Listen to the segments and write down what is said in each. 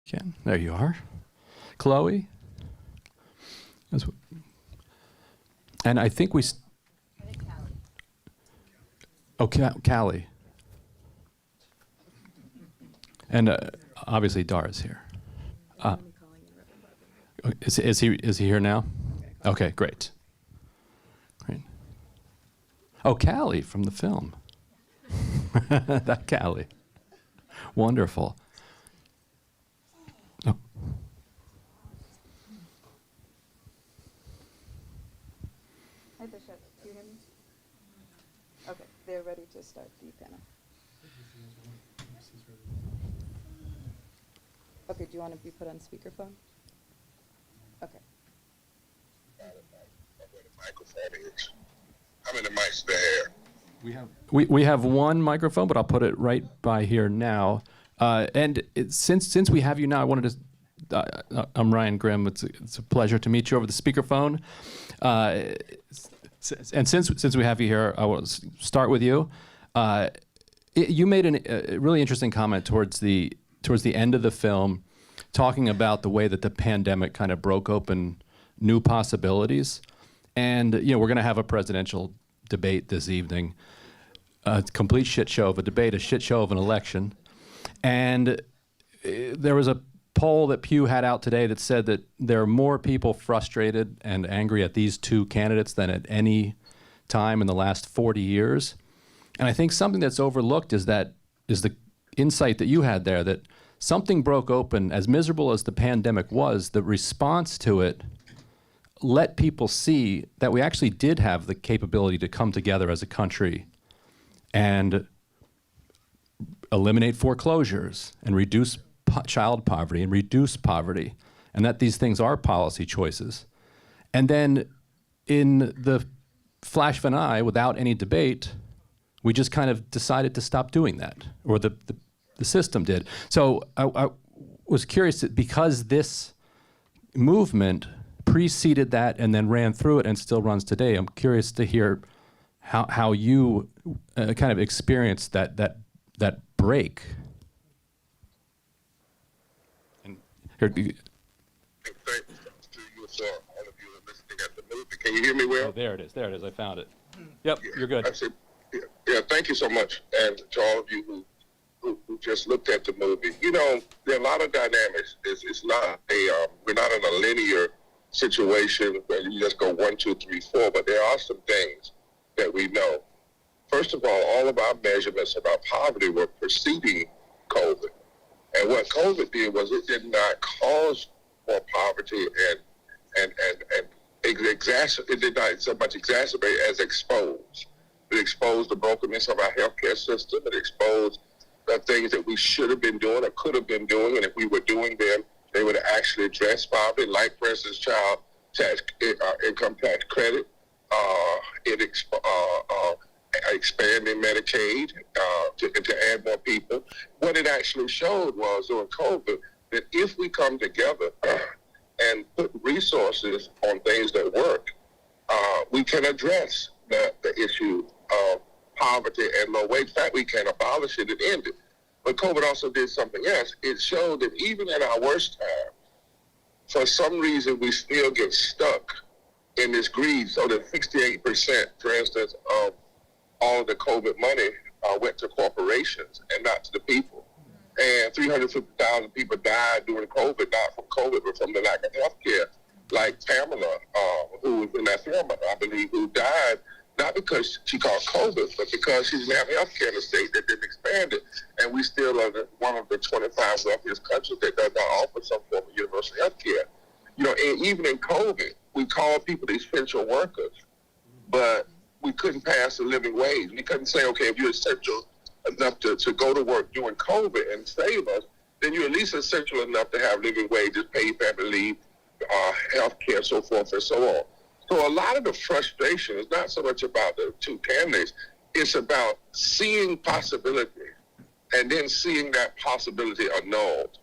Ken, there you are. Chloe. And I think Callie. And obviously Dara's here. Is he here now? Okay, great. Great. Oh, Callie from the film. That Callie. Wonderful. Oh. Hi, Bishop. Do you hear me? Okay, they're ready to start the panel. Okay, do you want to be put on speakerphone? Okay. How many mics there? We have one microphone, but I'll put it right by here now. Since we have you now, I wanted to. I'm Ryan Grimm. It's a pleasure to meet you over the speakerphone. And since we have you here, I will start with you. You made a really interesting comment towards the end of the film, talking about the way that the pandemic kind of broke open new possibilities. And we're going to have a presidential debate this evening. A complete shit show of a debate, a shit show of an election. And there was a poll that Pew had out today that said that there are more people frustrated and angry at these two candidates than at any time in the last 40 years. And I think something that's overlooked is the insight that you had there, that something broke open. As miserable as the pandemic was, the response to it let people see that we actually did have the capability to come together as a country and eliminate foreclosures and reduce child poverty and reduce poverty, and that these things are policy choices. And then in the flash of an eye, without any debate, we just kind of decided to stop doing that, or the system did. So I was curious, because this movement preceded that and then ran through it and still runs today. I'm curious to hear how you kind of experienced that break. And here, Thanks to you, sir. All of you are listening at the movie. Can you hear me well? oh, there it is. I found it. Yep, Yeah, you're good. yeah, thank you so much. And to all of you who just looked at the movie, there are a lot of dynamics. It's not we're not in a linear situation where you just go 1, 2, 3, 4, but there are some things that we know. First of all of our measurements about poverty were preceding COVID. And what COVID did was it did not cause more poverty and it did not so much exacerbate as expose. It exposed the brokenness of our healthcare system. It exposed the things that we should have been doing or could have been doing, and if we were doing them, they would actually address poverty, like, for instance, child tax, income tax credit. Expanding Medicaid to add more people. What it actually showed was during COVID that if we come together and put resources on things that work, we can address the issue of poverty and low wage. In fact, we can abolish it and end it. But COVID also did something else. It showed that even in our worst time, for some reason, we still get stuck in this greed. So that 68%, for instance, of all of the COVID money went to corporations and not to the people. And 350,000 people died during COVID, not from COVID, but from the lack of health care. Like Pamela, who was in that film, I believe, who died not because she caught COVID, but because she didn't have health care in the state that didn't expand it. And we still are one of the 25 wealthiest countries that does not offer some form of universal health care. And even in COVID, we called people essential workers, but we couldn't pass a living wage. We couldn't say, okay, if you're essential enough to go to work during COVID and save us, then you're at least essential enough to have living wages, paid family leave, health care, so forth and so on. So a lot of the frustration is not so much about the two candidates, it's about seeing possibility and then seeing that possibility annulled.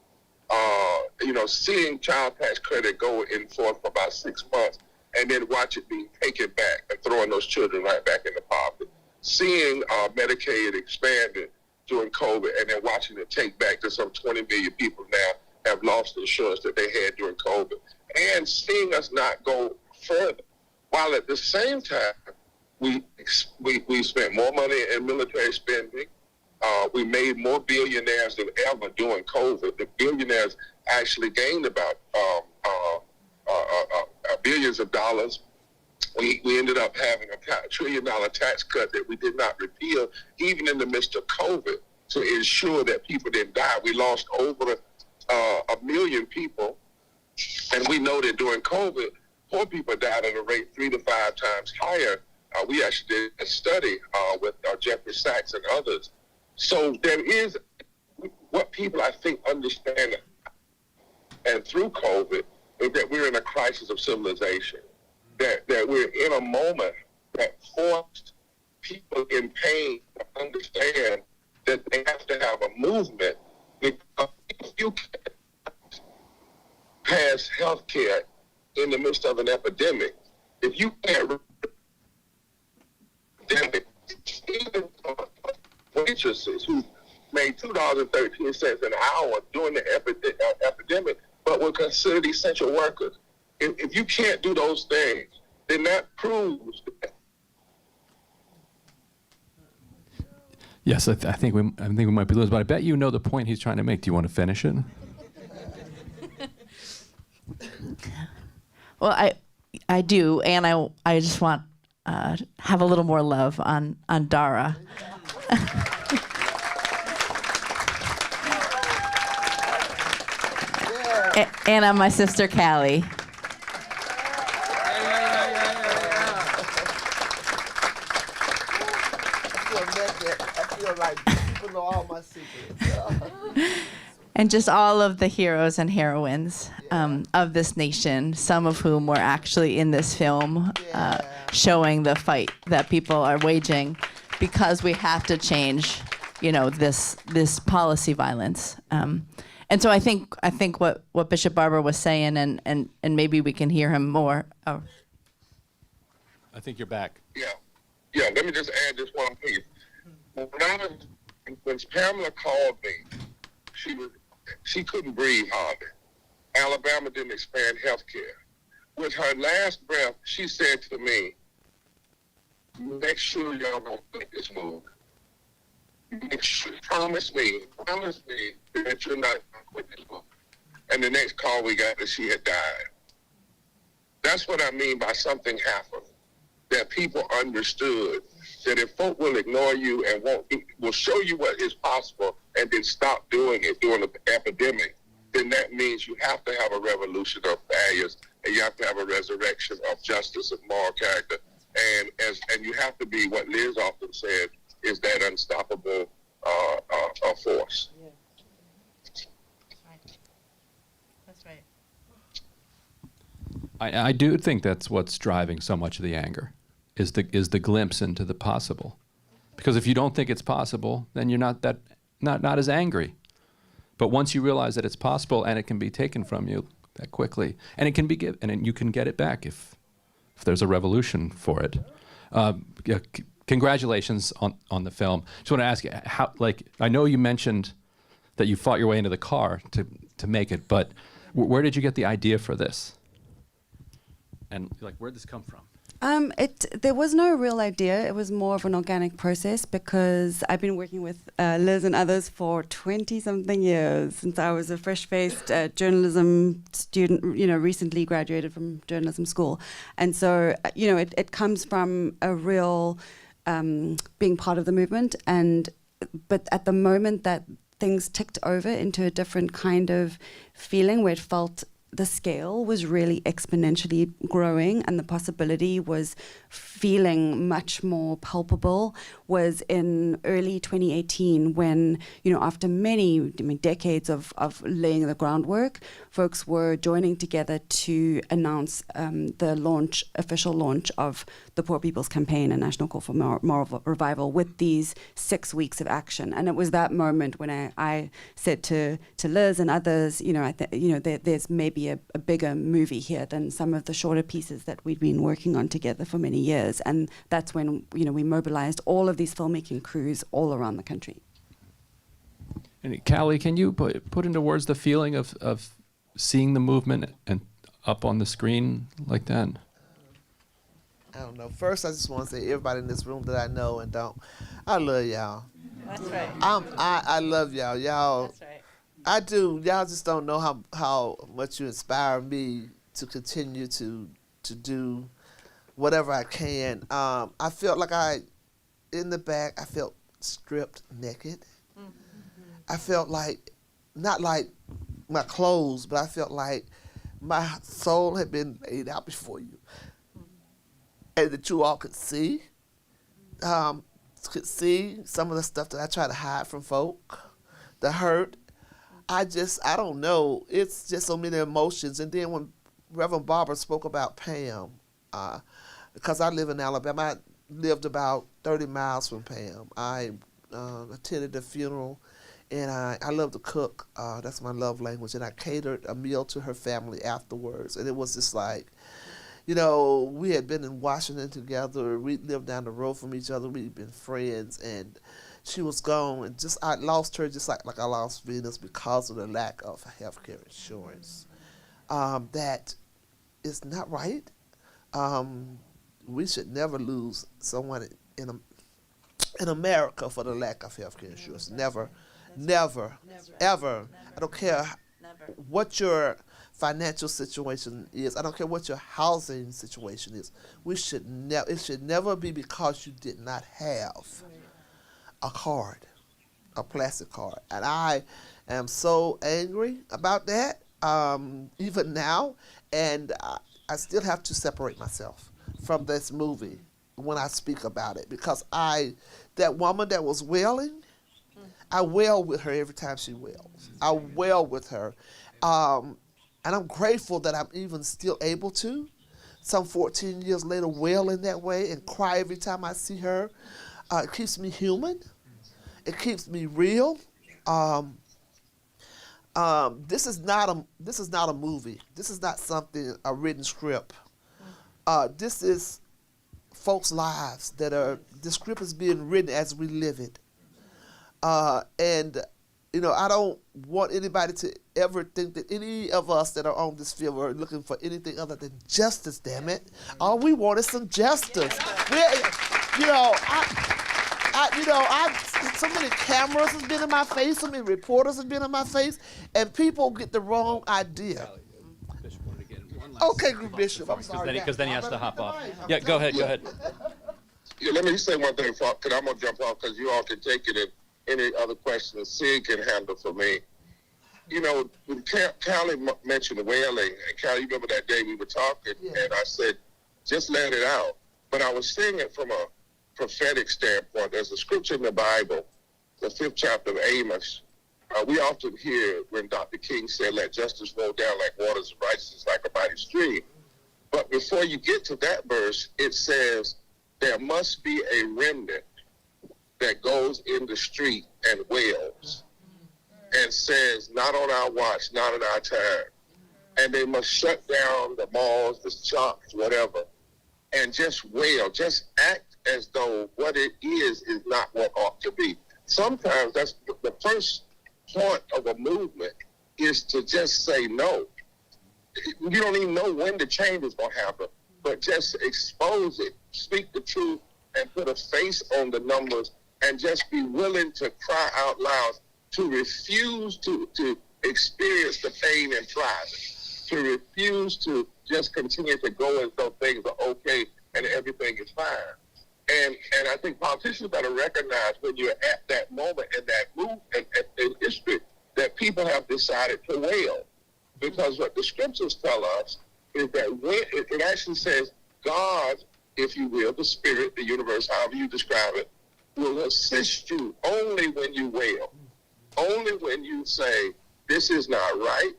Seeing child tax credit go in forth for about 6 months and then watch it being taken back and throwing those children right back into poverty. Seeing Medicaid expanded during COVID and then watching it take back to some 20 million people now have lost insurance that they had during COVID, and seeing us not go further, while at the same time we spent more money in military spending. We made more billionaires than ever during COVID. The billionaires actually gained about billions of dollars. We ended up having a $1 trillion tax cut that we did not repeal, even in the midst of COVID, to ensure that people didn't die. We lost over 1 million people, and we know that during COVID, poor people died at a rate 3 to 5 times higher. We actually did a study with Jeffrey Sachs and others. So there is what people, I think, understand, and through COVID, is that we're in a crisis of civilization, that we're in a moment that forced people in pain to understand that they have to have a movement, because if you can't pass health care in the midst of an epidemic, if you can't even waitresses who made $2.13 an hour during the epidemic, but were considered essential workers. If you can't do those things, then that proves that. Yes, I think we might be losing, but I bet you know the point he's trying to make. Do you want to finish it? Well, I do, and I just want have a little more love on Dara. And on my sister Callie. I feel like people know all my secrets. And just all of the heroes and heroines of this nation, some of whom were actually in this film, showing the fight that people are waging because we have to change, this policy violence. And so I think what Bishop Barber was saying, and maybe we can hear him more. Oh. I think you're back. Yeah. Let me just add this one piece. When Pamela called me, she couldn't breathe hardly. Alabama didn't expand health care. With her last breath, she said to me, "Make sure y'all don't make this move. Promise me that you're not going to quit this move." And the next call we got is she had died. That's what I mean by something happened, that people understood that if folk will ignore you and will show you what is possible and then stop doing it during the epidemic, then that means you have to have a revolution of values, and you have to have a resurrection of justice and moral character. And you have to be, what Liz often said, is that unstoppable force. Yeah. That's right. I do think that's what's driving so much of the anger, is the glimpse into the possible. Because if you don't think it's possible, then you're not as angry. But once you realize that it's possible and it can be taken from you that quickly, and it can be and you can get it back if there's a revolution for it. Congratulations on the film. Just want to ask you, how, I know you mentioned that you fought your way into the car to make it, but where did you get the idea for this? And where'd this come from? There was no real idea. It was more of an organic process, because I've been working with Liz and others for 20-something years, since I was a fresh-faced journalism student, recently graduated from journalism school. And so, it comes from a real being part of the movement. But at the moment that things ticked over into a different kind of feeling, where it felt the scale was really exponentially growing and the possibility was feeling much more palpable, was in early 2018 when, after many decades of laying the groundwork, folks were joining together to announce the official launch of the Poor People's Campaign, a national call for moral revival, with these 6 weeks of action. And it was that moment when I said to Liz and others, there's maybe a bigger movie here than some of the shorter pieces that we'd been working on together for many years. And that's when, we mobilized all of these filmmaking crews all around the country. And Callie, can you put into words the feeling of seeing the movement and up on the screen like that? I don't know. First, I just want to say everybody in this room that I know and don't, I love y'all. That's right. I love y'all. Y'all. That's right. I do. Y'all just don't know how much you inspire me to continue to do whatever I can. I felt like in the back, I felt stripped naked. Mm-hmm. I felt like, not like my clothes, but I felt like my soul had been laid out before you. And that you all could see some of the stuff that I try to hide from folk, the hurt. I don't know. It's just so many emotions. And then when Reverend Barber spoke about Pam, because I live in Alabama, I lived about 30 miles from Pam. I attended the funeral, and I love to cook. That's my love language. And I catered a meal to her family afterwards. And it was just like, you know, we had been in Washington together. We lived down the road from each other. We'd been friends, and she was gone. And I lost her just like I lost Venus because of the lack of healthcare insurance. That is not right. We should never lose someone in America for the lack of healthcare insurance. Never, ever. I don't care what your financial situation is. I don't care what your housing situation is. It should never be because you did not have a card, a plastic card. And I am so angry about that, even now. And I still have to separate myself from this movie when I speak about it, because that woman that was wailing, I wail with her every time she wails. I wail with her. And I'm grateful that I'm even still able to, some 14 years later, wail in that way and cry every time I see her. It keeps me human. It keeps me real. This is not a movie. This is not a written script. This is folks' lives the script is being written as we live it. And you know, I don't want anybody to ever think that any of us that are on this film are looking for anything other than justice, damn it. All we want is some justice. So many cameras have been in my face, so many reporters have been in my face, and people get the wrong idea. Okay, Bishop, I'm sorry. Because then he has to hop off. Yeah, go ahead. Yeah, let me say one thing, because I'm going to jump off, because you all can take it in. Any other questions Sid can handle for me. You know, when Callie mentioned the wailing, and Callie, you remember that day we were talking, and I said, just let it out. But I was saying it from a prophetic standpoint. There's a scripture in the Bible, the 5th chapter of Amos. We often hear when Dr. King said, let justice roll down like waters of righteousness like a mighty stream. But before you get to that verse, it says, there must be a remnant that goes in the street and wails and says, not on our watch, not in our time. And they must shut down the malls, the shops, whatever, and just wail, just act as though what it is not what ought to be. Sometimes that's the first point of a movement, is to just say no. You don't even know when the change is going to happen, but just expose it, speak the truth, and put a face on the numbers, and just be willing to cry out loud, to refuse to experience the pain in private, to refuse to just continue to go as though things are okay and everything is fine. And I think politicians got to recognize when you're at that moment in that movement in history that people have decided to wail. Because what the scriptures tell us is that when it actually says God, if you will, the spirit, the universe, however you describe it, will assist you only when you wail. Only when you say, this is not right,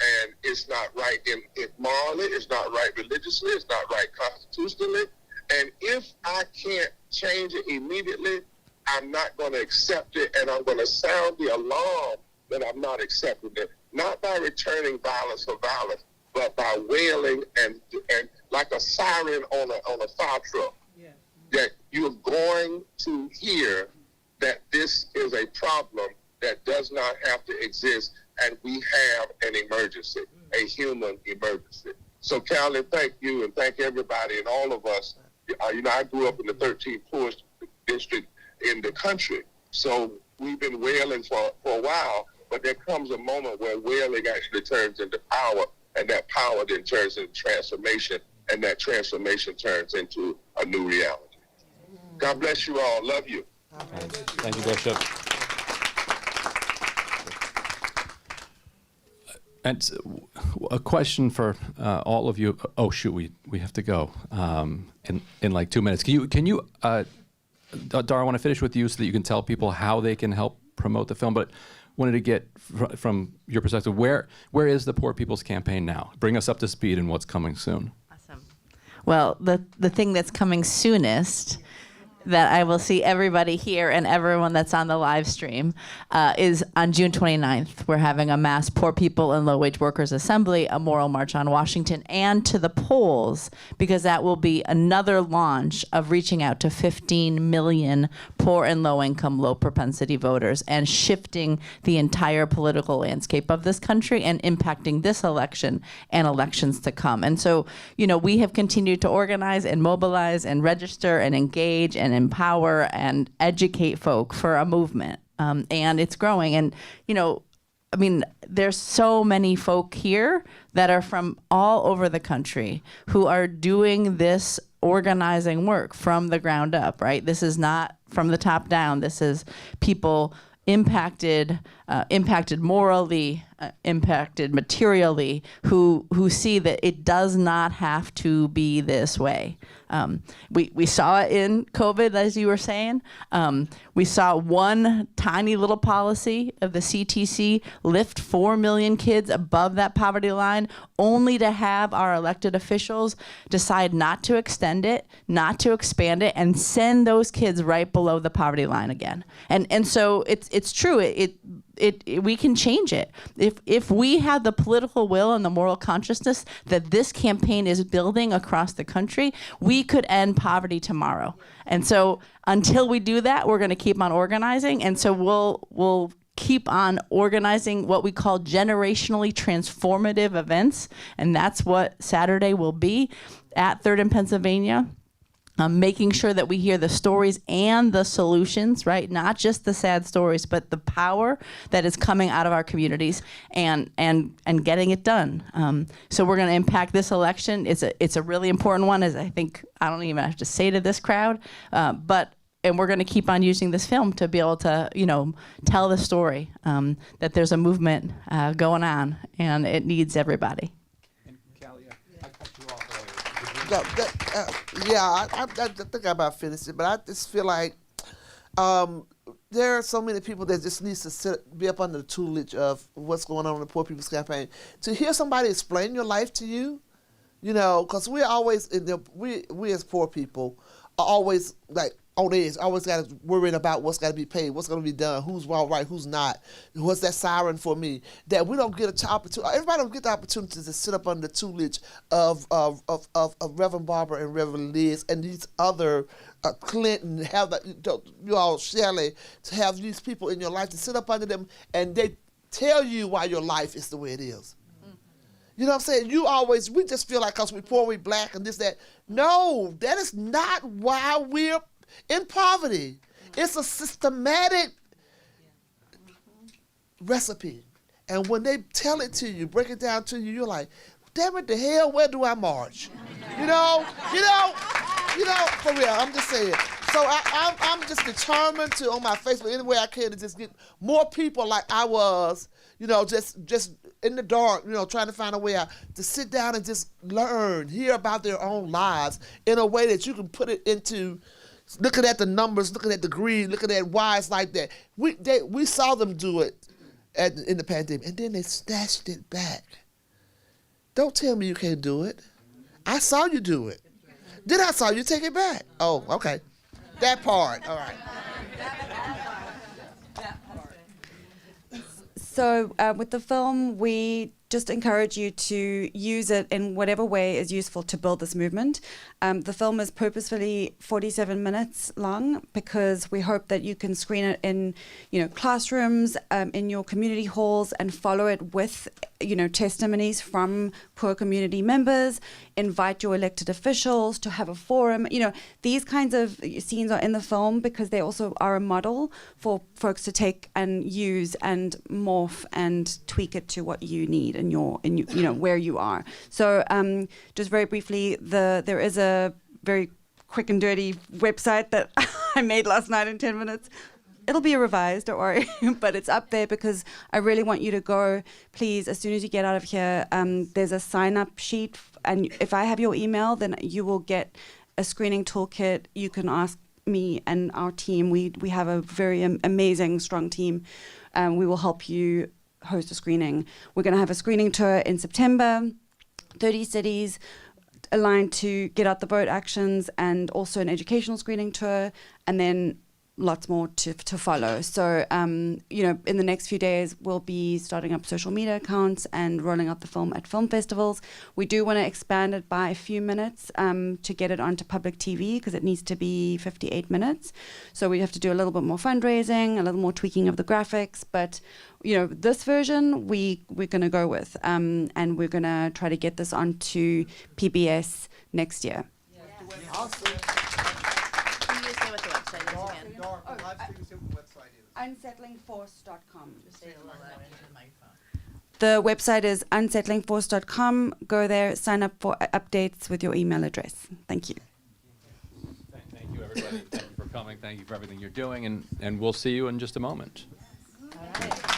and it's not right in morally, it's not right religiously, it's not right constitutionally, and if I can't change it immediately, I'm not going to accept it, and I'm going to sound the alarm that I'm not accepting it, not by returning violence for violence, but by wailing and like a siren on a fire truck. That you're going to hear that this is a problem that does not have to exist, and we have an emergency, a human emergency. So, Callie, thank you, and thank everybody and all of us. I grew up in the 13th poorest district in the country, so we've been wailing for a while, but there comes a moment where wailing actually turns into power, and that power then turns into transformation, and that transformation turns into a new reality. God bless you all. Love you. Thank you, Bishop. And a question for all of you. Oh shoot, we have to go in like 2 minutes. Can you Dara, I want to finish with you so that you can tell people how they can help promote the film. But wanted to get from your perspective, where is the Poor People's Campaign now? Bring us up to speed in what's coming soon. Awesome. Well, the thing that's coming soonest, that I will see everybody here and everyone that's on the live stream, is on June 29th. We're having a mass Poor People and Low Wage Workers Assembly, a moral march on Washington and to the polls, because that will be another launch of reaching out to 15 million poor and low income, low propensity voters and shifting the entire political landscape of this country and impacting this election and elections to come. And so, we have continued to organize and mobilize and register and engage and empower and educate folk for a movement. And it's growing. And, there's so many folk here that are from all over the country who are doing this organizing work from the ground up, right? This is not from the top down. This is people impacted morally, impacted materially, who see that it does not have to be this way. We saw it in COVID, as you were saying. We saw one tiny little policy of the CTC lift 4 million kids above that poverty line, only to have our elected officials decide not to extend it, not to expand it, and send those kids right below the poverty line again. And so it's true. We can change it. If we have the political will and the moral consciousness that this campaign is building across the country, we could end poverty tomorrow. And so until we do that, we're going to keep on organizing. And so we'll keep on organizing what we call generationally transformative events. And that's what Saturday will be at 3rd and Pennsylvania. Making sure that we hear the stories and the solutions, right? Not just the sad stories, but the power that is coming out of our communities and getting it done. So we're going to impact this election. It's a really important one, as I think I don't even have to say to this crowd, and we're going to keep on using this film to be able to, tell the story that there's a movement going on and it needs everybody. I think I about finished it, but I just feel like there are so many people that just needs to be up under the tutelage of what's going on in the Poor People's Campaign. To hear somebody explain your life to you, because we're always we as poor people are always like on edge, always got to worrying about what's got to be paid, what's going to be done, who's all right, who's not, what's that siren for me. That we don't get an opportunity. Everybody don't get the opportunity to sit up under the tutelage of Reverend Barber and Reverend Liz and these other Clinton, have you all Shelley, to have these people in your life to sit up under them and they tell you why your life is the way it is. You know what I'm saying? We just feel like because we're poor, we're black, and this, that. No, that is not why we're in poverty. It's a systematic recipe. And when they tell it to you, break it down to you, you're like, damn it, the hell, where do I march? For real, I'm just saying. So I'm just determined to, on my Facebook, any way I can, to just get more people like I was, just in the dark, trying to find a way out, to sit down and just learn, hear about their own lives in a way that you can put it into looking at the numbers, looking at the greed, looking at why it's like that. We saw them do it in the pandemic, and then they snatched it back. Don't tell me you can't do it. I saw you do it. Then I saw you take it back. Oh, okay. That part, all right. So with the film, we just encourage you to use it in whatever way is useful to build this movement. The film is purposefully 47 minutes long because we hope that you can screen it in, classrooms, in your community halls, and follow it with, testimonies from poor community members. Invite your elected officials to have a forum. These kinds of scenes are in the film because they also are a model for folks to take and use and morph and tweak it to what you need in your where you are. So just very briefly, there is a very quick and dirty website that I made last night in 10 minutes. It'll be revised, don't worry, but it's up there because I really want you to go. Please, as soon as you get out of here, there's a sign-up sheet, and if I have your email, then you will get a screening toolkit. You can ask me and our team. We have a very amazing, strong team. We will help you host a screening. We're going to have a screening tour in September, 30 cities, aligned to Get Out the Vote actions, and also an educational screening tour, and then lots more to follow. So, in the next few days, we'll be starting up social media accounts and rolling out the film at film festivals. We do want to expand it by a few minutes to get it onto public TV because it needs to be 58 minutes. So we have to do a little bit more fundraising, a little more tweaking of the graphics. But, this version we're going to go with. And we're going to try to get this onto PBS next year. Yeah. Awesome. Can you say what the website is again? Unsettlingforce.com. The website is unsettlingforce.com. Go there, sign up for updates with your email address. Thank you. Thank you, everybody. Thank you for coming. Thank you for everything you're doing, and we'll see you in just a moment. All right.